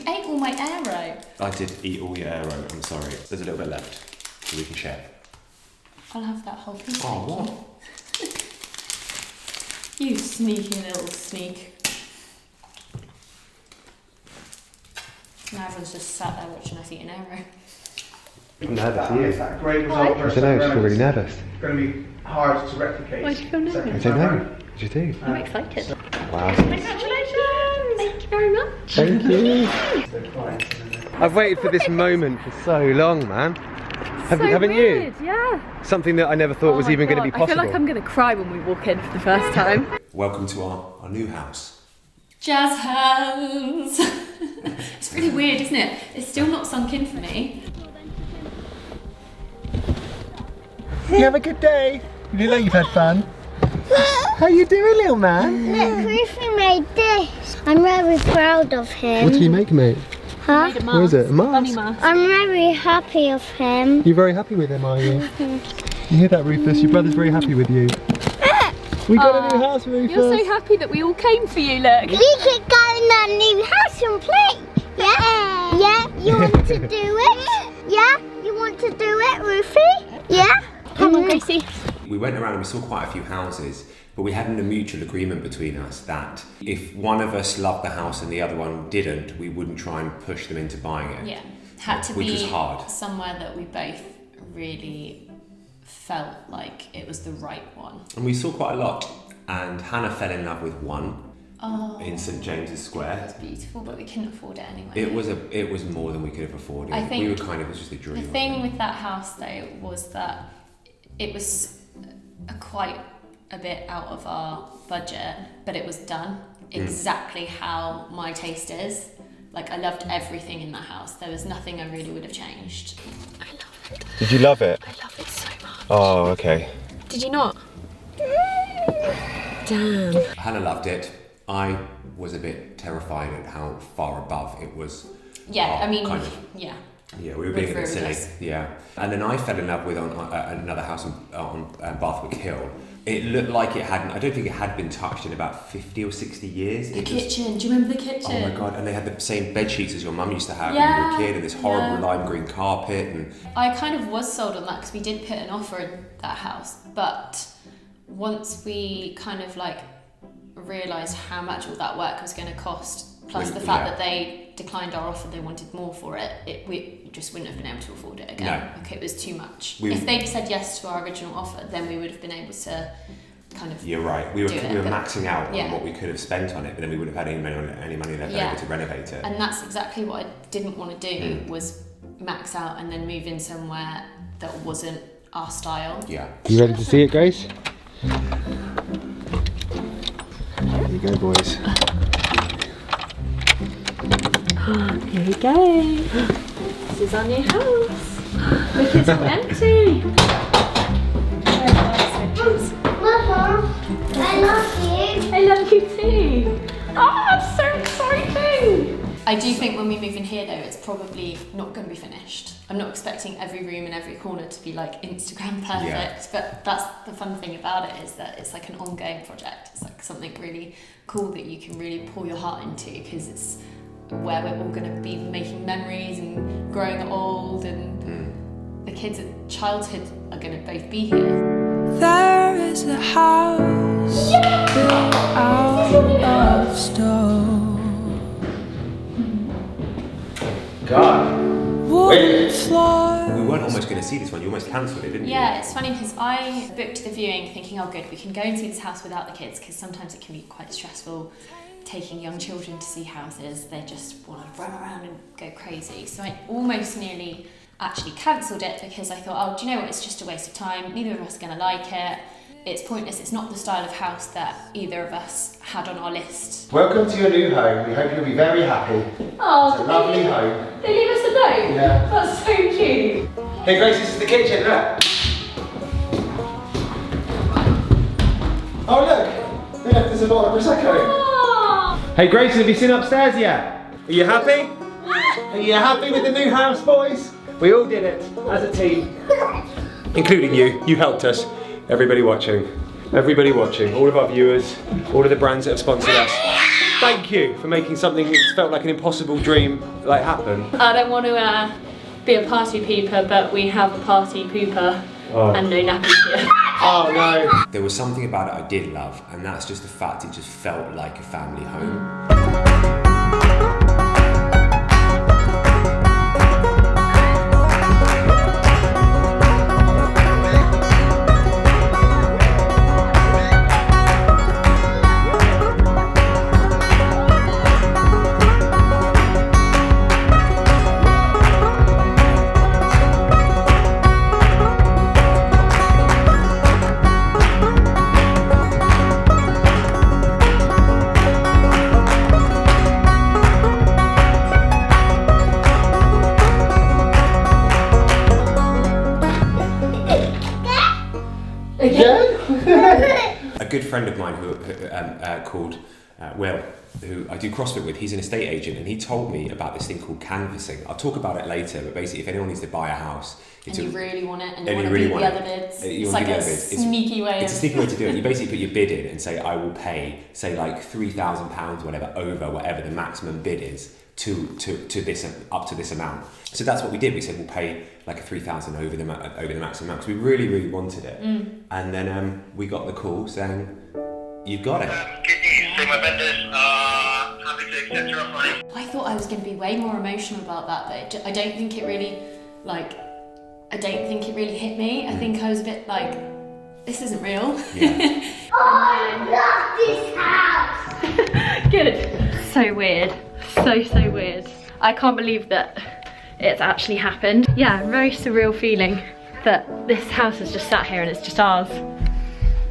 ate all my aero. I did eat all your aero, I'm sorry. There's a little bit left, so we can share. I'll have that whole piece. Oh, what? You sneaky little sneak. Now everyone's just sat there watching us eat an aero. I'm nervous for you. Is that a great result? I don't know, I just feel really nervous. It's going to be hard to replicate. Why do you feel nervous? I don't know. What do you do? I'm excited. Wow. Congratulations! Thank you very much. Thank you. I've waited for this moment for so long, man. Haven't you? Yeah. Something that I never thought was even going to be possible. I feel like I'm going to cry when we walk in for the first time. Welcome to our new house. Jazz hands. It's really weird, isn't it? It's still not sunk in for me. You have a good day. You know you've had fun. How you doing, little man? Look, Ruthie made this. I'm very proud of him. What did you make, mate? Huh? Made a mask. What is it? A mask? Bunny mask. I'm very happy of him. You're very happy with him, are you? You hear that, Rufus? Your brother's very happy with you. We got a new house, Rufus. You're so happy that we all came for you, look. We could go in our new house and play. Yeah? Yeah? You want to do it? Yeah? You want to do it, Ruthie? Yeah? Come on, Gracie. We went around and we saw quite a few houses, but we had a mutual agreement between us that if one of us loved the house and the other one didn't, we wouldn't try and push them into buying it. Yeah, had to which be was hard. somewhere that we both really felt like it was the right one. And we saw quite a lot, and Hannah fell in love with one in St James's It Square. was beautiful, but we couldn't afford it anyway. It was more than we could have afforded. I think we were kind of, it was just a dream. The thing with that house though was that it was quite a bit out of our budget, but it was done exactly how my taste is. Like, I loved everything in that house. There was nothing I really would have changed. I love it. Did you love it? I love it so much. Oh, okay. Did you not? Damn. Hannah loved it. I was a bit terrified at how far above it was. Yeah, I mean, kind of. yeah. Yeah, we were being a bit silly. Yes. Yeah, and then I fell in love with another house on Bathwick Hill. It looked like it hadn't. I don't think it had been touched in about 50 or 60 years. The kitchen. Do you remember the kitchen? Oh my god! And they had the same bed sheets as your mum used to have when Yeah, you were a kid, and this horrible lime green carpet. And I kind of was sold on that because we did put an offer in that house, but once we kind of like realised how much all that work was going to cost, plus the fact that they declined our offer, they wanted more for it, we just wouldn't have been able to afford it again. No. Like, it was too much. If they'd said yes to our original offer, then we would have been able to kind of. You're right. We were maxing out on yeah. what we could have spent on it, but then we wouldn't have had any money left over to renovate it. And that's exactly what I didn't want to do, was max out and then move in somewhere that wasn't our style. Yeah. You ready to see it, Grace? There you go, boys. Here we go. This is our new house. Look, it's all empty. Mama, I love you. I love you too. Oh, that's so exciting. I do think when we move in here though, it's probably not going to be finished. I'm not expecting every room and every corner to be like Instagram perfect, but that's the fun thing about it, is that it's like an ongoing project. It's like something really cool that you can really pour your heart into, because it's where we're all going to be making memories and growing old, and the kids at childhood are going to both be here. There is a house built out of stone. God. Wooden floor. We weren't almost going to see this one. You almost cancelled it, didn't you? Yeah, it's funny because I booked the viewing thinking, oh good, we can go and see this house without the kids, because sometimes it can be quite stressful taking young children to see houses. They just want to run around and go crazy. So I almost nearly actually cancelled it, because I thought, oh, do you know what, it's just a waste of time. Neither of us are going to like it. It's pointless. It's not the style of house that either of us had on our list. Welcome to your new home. We hope you'll be very happy. Oh, It's a lovely home. They leave us a note? Yeah. That's so cute. Hey Grace, this is the kitchen, look. Oh look, they left us a bottle of Prosecco. Oh. Hey Grayson, have you seen upstairs yet? Are you happy? Are you happy with the new house, boys? We all did it, as a team. Including you. You helped us. Everybody watching, all of our viewers, all of the brands that have sponsored us. thank you for making something that felt like an impossible dream like happen. I don't want to be a party pooper, but we have a party pooper and no nappies here. Oh no. There was something about it I did love, and that's just the fact it just felt like a family home. A good friend of mine who called Will, who I do CrossFit with, he's an estate agent, and he told me about this thing called canvassing. I'll talk about it later, but basically if anyone needs to buy a house... And you really want it, and you want to beat the other bids. It's like a sneaky way. It's a sneaky way to do it. You basically put your bid in and say, I will pay, say like £3,000, whatever, over whatever the maximum bid is to this, up to this amount. So that's what we did. We said we'll pay like a 3,000 over the maximum amount, because we really, really wanted it. And then we got the call saying, you've got it. Good news. So my vendors are happy to accept your offer. I thought I was going to be way more emotional about that, but I don't think it really, hit me. I think I was a bit like, this isn't real. Yeah. I love this house. Good. So weird. So weird. I can't believe that it's actually happened. Yeah, very surreal feeling that this house has just sat here and it's just ours.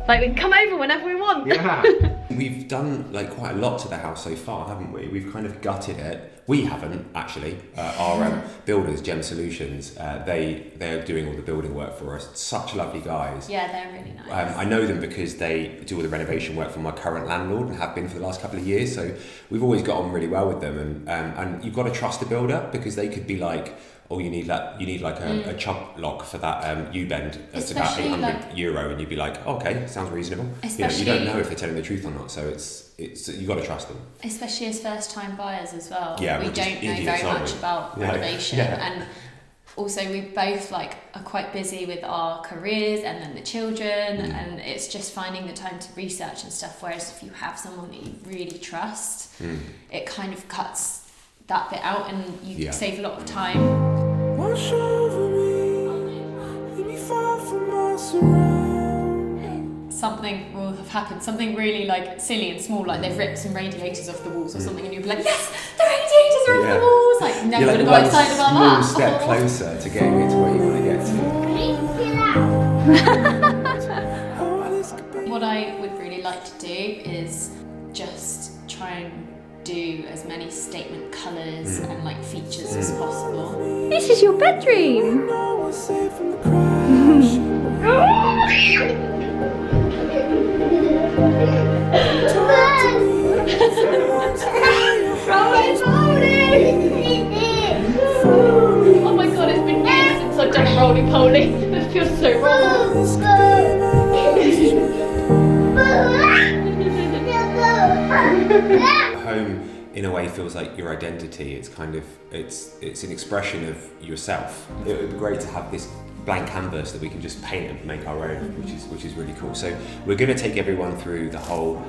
Like, we can come over whenever we want. Yeah. We've done like quite a lot to the house so far, haven't we? We've kind of gutted it. We haven't actually. Our builders, Gem Solutions, they're doing all the building work for us. Such lovely guys. Yeah, they're really nice. I know them because they do all the renovation work for my current landlord and have been for the last couple of years. So we've always got on really well with them. And you've got to trust the builder, because they could be like, oh, you need like a chub lock for that U-bend. It's about €800, and you'd be like, oh, okay, sounds reasonable. You don't know if they're telling the truth or not, so it's you got to trust them. Especially as first-time buyers as well. Yeah, we don't know very much about renovation, and also we both are quite busy with our careers and then the children, and it's just finding the time to research and stuff. Whereas if you have someone that you really trust, it kind of cuts that bit out, and you save a lot of time. Wash over me, leave me far from my surroundings. Something will have happened, something really silly and small, like they've ripped some radiators off the walls or something, and you'll be like, yes, the radiators are off the walls. Like, never would have got excited about that. One step closer to getting it to where you want to get to. What I would really like to do is just try and do as many statement colours and features as possible. This is your bedroom! Oh my god, it's been years since I've done a roly-poly. It feels so wrong. Home, in a way, feels like your identity. It's kind of, it's an expression of yourself. It would be great to have this blank canvas that we can just paint and make our own, which is really cool. So we're going to take everyone through the whole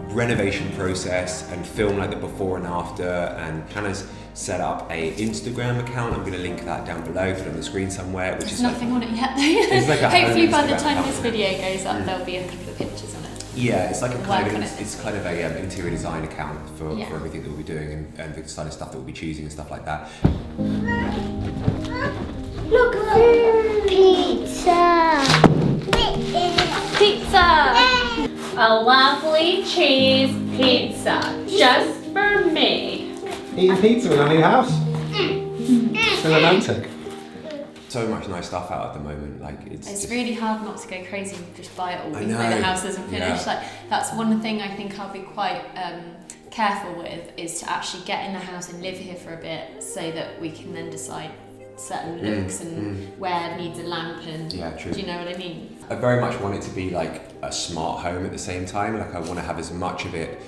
renovation process and film the before and after, and Hannah's set up a Instagram account. I'm going to link that down below, put it on the screen somewhere. Which There's is nothing on it yet. It's like a hopefully by the Instagram time account. this video goes up, there'll be a couple of pictures on it. Yeah, it's like a kind Work on of, it. it's kind of a interior design account for everything that we'll be doing and the kind of stuff that we'll be choosing and stuff like that. Look, pizza. Pizza! A lovely cheese pizza, just for me. Eating pizza in our new house. It's romantic. So much nice stuff out at the moment. It's really hard not to go crazy and just buy it all, even though know. the house isn't finished. That's one thing I think I'll be quite careful with, is to actually get in the house and live here for a bit, so that we can then decide certain looks and where needs a lamp and Yeah, true. do you know what I mean? I very much want it to be a smart home at the same time. I want to have as much of it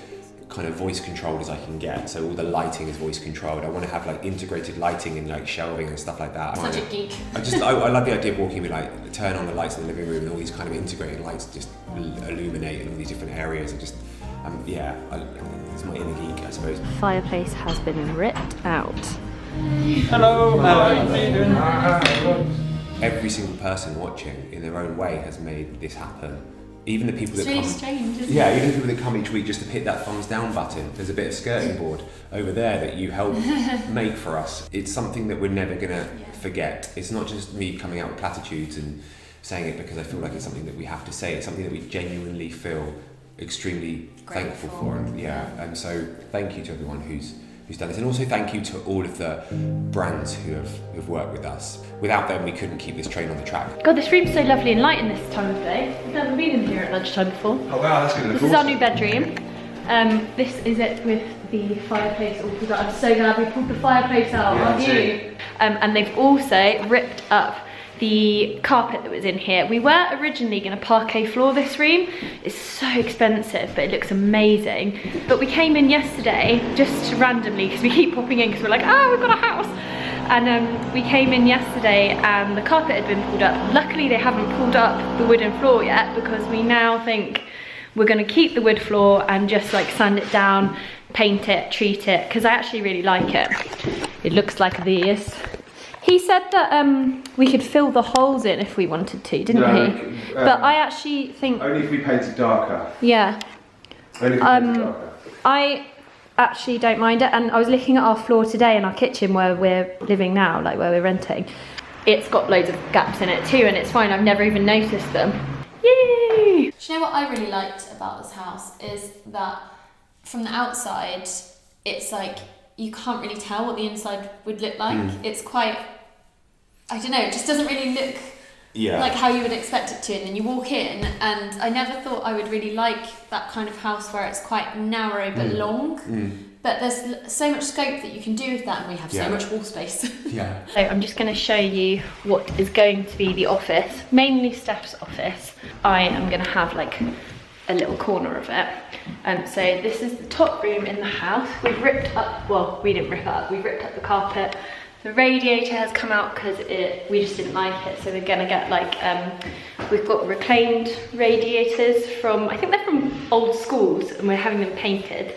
kind of voice controlled as I can get. So all the lighting is voice controlled. I want to have like integrated lighting and like shelving and stuff like that. Such a geek. I love the idea of walking with like turn on the lights in the living room and all these kind of integrated lights just illuminate in all these different areas. It's my inner geek, I suppose. Fireplace has been ripped out. Hello. How are you doing? Every single person watching in their own way has made this happen. Even the people It's that really come, strange, isn't even the people that come each week just to hit that thumbs down button. There's a bit of skirting board over there that you help make for us. It's something that we're never gonna forget. It's not just me coming out with platitudes and saying it because I feel like it's something that we have to say. It's something that we genuinely feel extremely thankful for. And so thank you to everyone who's done this, and also thank you to all of the brands who've worked with us. Without them, we couldn't keep this train on the track. God, this room's so lovely and light in this time of day. I've never been in here at lunchtime before. Oh wow, that's gonna look This is our awesome. new bedroom. This is it with the fireplace all pulled out. I'm so glad we pulled the fireplace out, aren't you? And they've also ripped up the carpet that was in here. We were originally going to parquet floor this room. It's so expensive, but it looks amazing. But we came in yesterday, just randomly, because we keep popping in because we're like, we've got a house. And we came in yesterday and the carpet had been pulled up. Luckily they haven't pulled up the wooden floor yet, because we now think we're going to keep the wood floor and just like sand it down, paint it, treat it, because I actually really like it. It looks like this. He said that we could fill the holes in if we wanted to, didn't he? But I actually think... Only if we painted darker. Yeah. Only if we painted darker. I actually don't mind it, and I was looking at our floor today in our kitchen where we're living now, like where we're renting. It's got loads of gaps in it too, and it's fine, I've never even noticed them. Yay! Do you know what I really liked about this house is that from the outside, it's like you can't really tell what the inside would look like. It's quite, I don't know, it just doesn't really look like how you would expect it to, and then you walk in, and I never thought I would really like that kind of house where it's quite narrow but long. But there's so much scope that you can do with that, and we have so much wall space. So I'm just going to show you what is going to be the office, mainly Stef's office. I am going to have like a little corner of it. So this is the top room in the house. We've ripped up, well, we didn't rip it up, we ripped up the carpet. The radiator has come out because we just didn't like it, so we're gonna get like, we've got reclaimed radiators from, I think they're from old schools, and we're having them painted.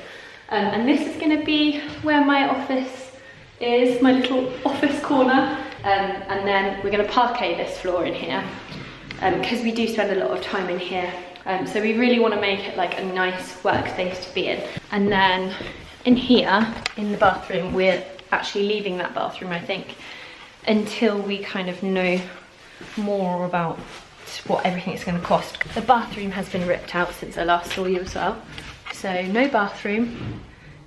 And this is gonna be where my office is, my little office corner. And then we're gonna parquet this floor in here, because we do spend a lot of time in here. So we really want to make it like a nice workspace to be in. And then in here, in the bathroom, we're actually leaving that bathroom, I think, until we kind of know more about what everything's going to cost. The bathroom has been ripped out since I last saw you as well. So no bathroom,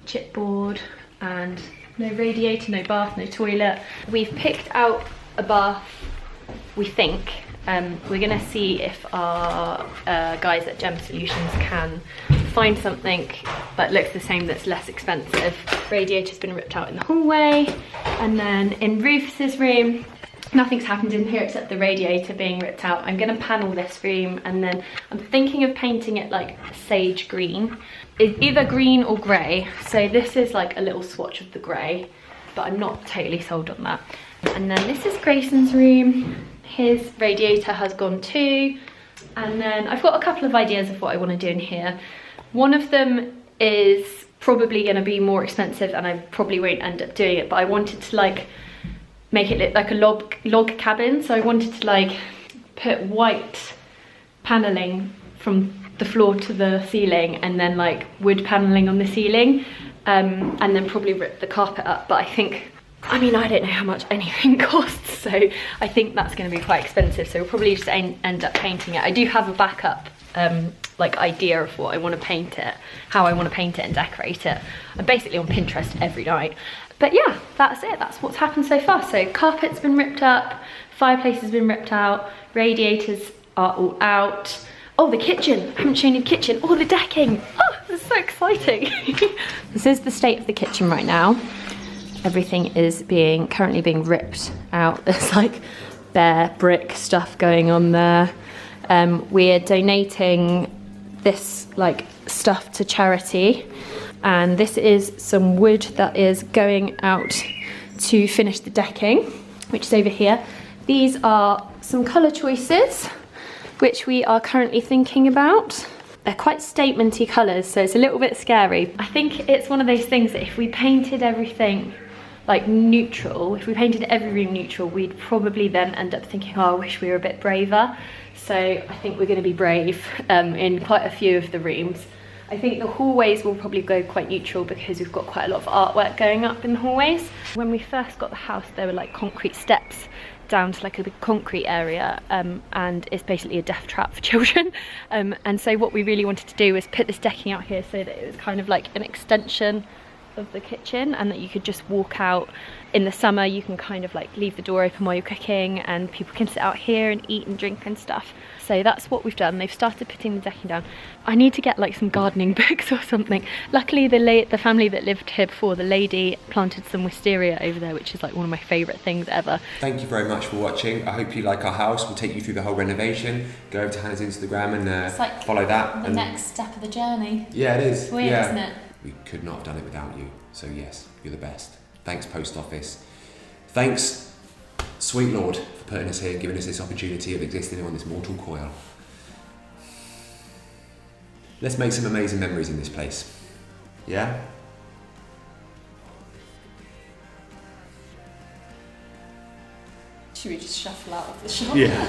chipboard, and no radiator, no bath, no toilet. We've picked out a bath, we think. We're gonna see if our guys at Gem Solutions can find something that looks the same that's less expensive. Radiator's been ripped out in the hallway, and then in Rufus's room, nothing's happened in here except the radiator being ripped out. I'm gonna panel this room, and then I'm thinking of painting it like sage green. It's either green or grey, so this is like a little swatch of the grey, but I'm not totally sold on that. And then this is Grayson's room. His radiator has gone too. And then I've got a couple of ideas of what I want to do in here. One of them is probably going to be more expensive, and I probably won't end up doing it, but I wanted to like make it look like a log cabin. So I wanted to like put white paneling from the floor to the ceiling, and then like wood paneling on the ceiling, and then probably rip the carpet up. But I think, I mean, I don't know how much anything costs, so I think that's going to be quite expensive, so we'll probably just end up painting it. I do have a backup like idea of what I want to paint it, how I want to paint it and decorate it. I'm basically on Pinterest every night. But yeah, that's it, that's what's happened so far. So carpet's been ripped up, fireplace has been ripped out, radiators are all out. Oh, the kitchen, I haven't shown you the kitchen. Oh, the decking, oh, this is so exciting. This is the state of the kitchen right now. Everything is currently being ripped out. There's like bare brick stuff going on there. We're donating this like stuff to charity. And this is some wood that is going out to finish the decking, which is over here. These are some colour choices, which we are currently thinking about. They're quite statementy colours, so it's a little bit scary. I think it's one of those things that if we painted everything like neutral, if we painted every room neutral, we'd probably then end up thinking, oh, I wish we were a bit braver. So I think we're going to be brave in quite a few of the rooms. I think the hallways will probably go quite neutral because we've got quite a lot of artwork going up in the hallways. When we first got the house, there were like concrete steps down to like a big concrete area, and it's basically a death trap for children. And so what we really wanted to do was put this decking out here so that it was kind of like an extension of the kitchen, and that you could just walk out. In the summer you can kind of like leave the door open while you're cooking, and people can sit out here and eat and drink and stuff. So that's what we've done. They've started putting the decking down. I need to get like some gardening books or something. Luckily the family that lived here before, the lady planted some wisteria over there, which is like one of my favourite things ever. Thank you very much for watching. I hope you like our house. We'll take you through the whole renovation. Go over to Hannah's Instagram and It's like follow that. The next step of the journey. Yeah, it is. It's weird, isn't it? We could not have done it without you. So yes, you're the best. Thanks, Post Office. Thanks, sweet Lord, for putting us here and giving us this opportunity of existing on this mortal coil. Let's make some amazing memories in this place. Yeah? Should we just shuffle out of the shop? Yeah.